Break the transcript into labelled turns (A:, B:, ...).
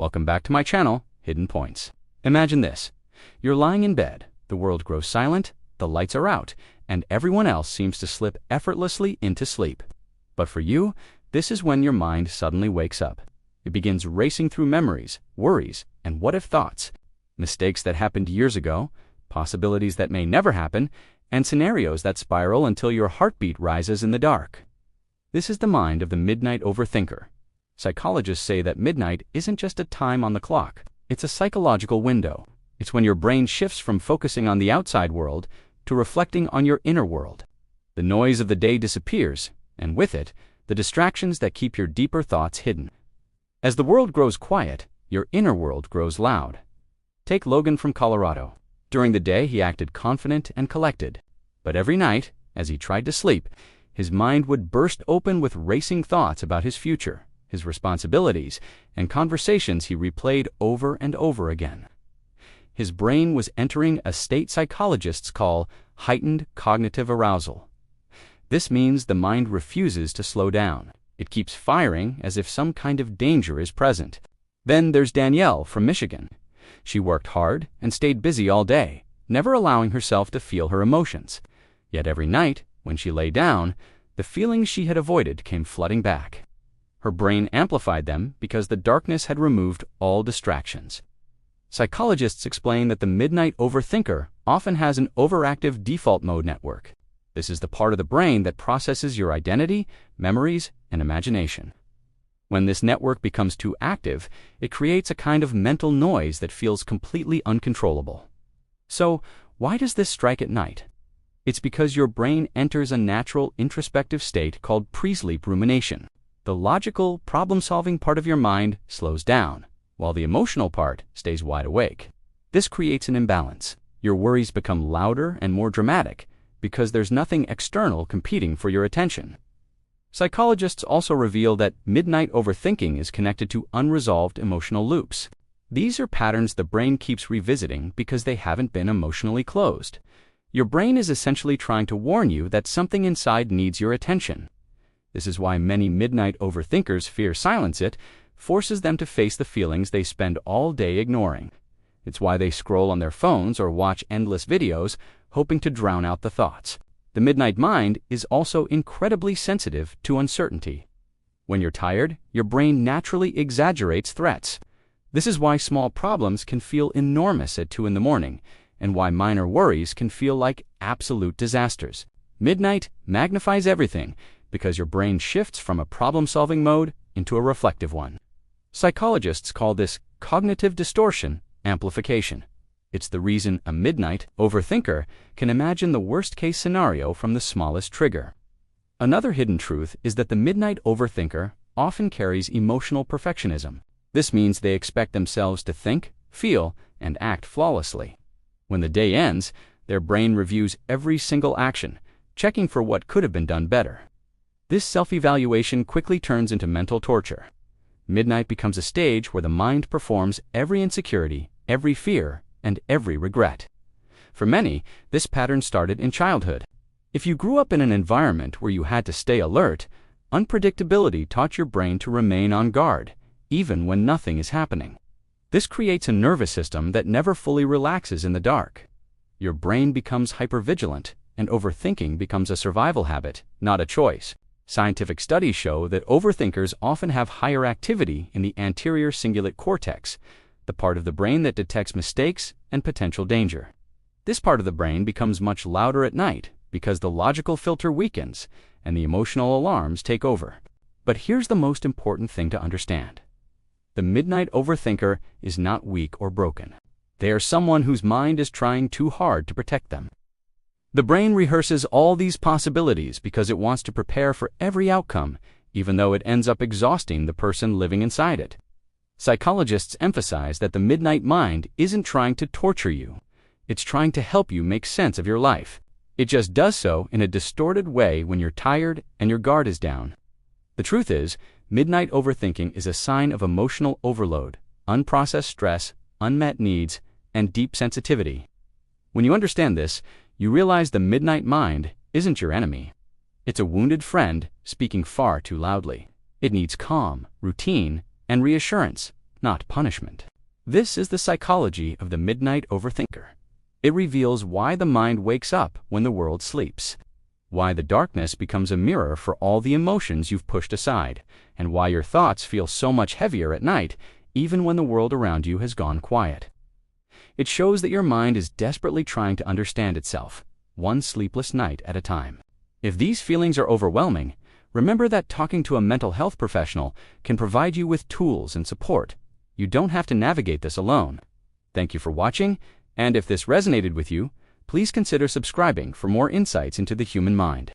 A: Welcome back to my channel, Hidden Points. Imagine this. You're lying in bed, the world grows silent, the lights are out, and everyone else seems to slip effortlessly into sleep. But for you, this is when your mind suddenly wakes up. It begins racing through memories, worries, and what-if thoughts, mistakes that happened years ago, possibilities that may never happen, and scenarios that spiral until your heartbeat rises in the dark. This is the mind of the midnight overthinker. Psychologists say that midnight isn't just a time on the clock. It's a psychological window. It's when your brain shifts from focusing on the outside world to reflecting on your inner world. The noise of the day disappears, and with it, the distractions that keep your deeper thoughts hidden. As the world grows quiet, your inner world grows loud. Take Logan from Colorado. During the day, he acted confident and collected. But every night, as he tried to sleep, his mind would burst open with racing thoughts about his future, his responsibilities, and conversations he replayed over and over again. His brain was entering a state psychologists call heightened cognitive arousal. This means the mind refuses to slow down. It keeps firing as if some kind of danger is present. Then there's Danielle from Michigan. She worked hard and stayed busy all day, never allowing herself to feel her emotions. Yet every night, when she lay down, the feelings she had avoided came flooding back. Her brain amplified them because the darkness had removed all distractions. Psychologists explain that the midnight overthinker often has an overactive default mode network. This is the part of the brain that processes your identity, memories, and imagination. When this network becomes too active, it creates a kind of mental noise that feels completely uncontrollable. So, why does this strike at night? It's because your brain enters a natural introspective state called pre-sleep rumination. The logical, problem-solving part of your mind slows down, while the emotional part stays wide awake. This creates an imbalance. Your worries become louder and more dramatic because there's nothing external competing for your attention. Psychologists also reveal that midnight overthinking is connected to unresolved emotional loops. These are patterns the brain keeps revisiting because they haven't been emotionally closed. Your brain is essentially trying to warn you that something inside needs your attention. This is why many midnight overthinkers fear silence. It forces them to face the feelings they spend all day ignoring. It's why they scroll on their phones or watch endless videos, hoping to drown out the thoughts. The midnight mind is also incredibly sensitive to uncertainty. When you're tired, your brain naturally exaggerates threats. This is why small problems can feel enormous at 2 in the morning, and why minor worries can feel like absolute disasters. Midnight magnifies everything because your brain shifts from a problem-solving mode into a reflective one. Psychologists call this cognitive distortion amplification. It's the reason a midnight overthinker can imagine the worst-case scenario from the smallest trigger. Another hidden truth is that the midnight overthinker often carries emotional perfectionism. This means they expect themselves to think, feel, and act flawlessly. When the day ends, their brain reviews every single action, checking for what could have been done better. This self-evaluation quickly turns into mental torture. Midnight becomes a stage where the mind performs every insecurity, every fear, and every regret. For many, this pattern started in childhood. If you grew up in an environment where you had to stay alert, unpredictability taught your brain to remain on guard, even when nothing is happening. This creates a nervous system that never fully relaxes in the dark. Your brain becomes hypervigilant, and overthinking becomes a survival habit, not a choice. Scientific studies show that overthinkers often have higher activity in the anterior cingulate cortex, the part of the brain that detects mistakes and potential danger. This part of the brain becomes much louder at night because the logical filter weakens and the emotional alarms take over. But here's the most important thing to understand. The midnight overthinker is not weak or broken. They are someone whose mind is trying too hard to protect them. The brain rehearses all these possibilities because it wants to prepare for every outcome, even though it ends up exhausting the person living inside it. Psychologists emphasize that the midnight mind isn't trying to torture you. It's trying to help you make sense of your life. It just does so in a distorted way when you're tired and your guard is down. The truth is, midnight overthinking is a sign of emotional overload, unprocessed stress, unmet needs, and deep sensitivity. When you understand this, you realize the midnight mind isn't your enemy. It's a wounded friend speaking far too loudly. It needs calm, routine, and reassurance, not punishment. This is the psychology of the midnight overthinker. It reveals why the mind wakes up when the world sleeps, why the darkness becomes a mirror for all the emotions you've pushed aside, and why your thoughts feel so much heavier at night, even when the world around you has gone quiet. It shows that your mind is desperately trying to understand itself, one sleepless night at a time. If these feelings are overwhelming, remember that talking to a mental health professional can provide you with tools and support. You don't have to navigate this alone. Thank you for watching, and if this resonated with you, please consider subscribing for more insights into the human mind.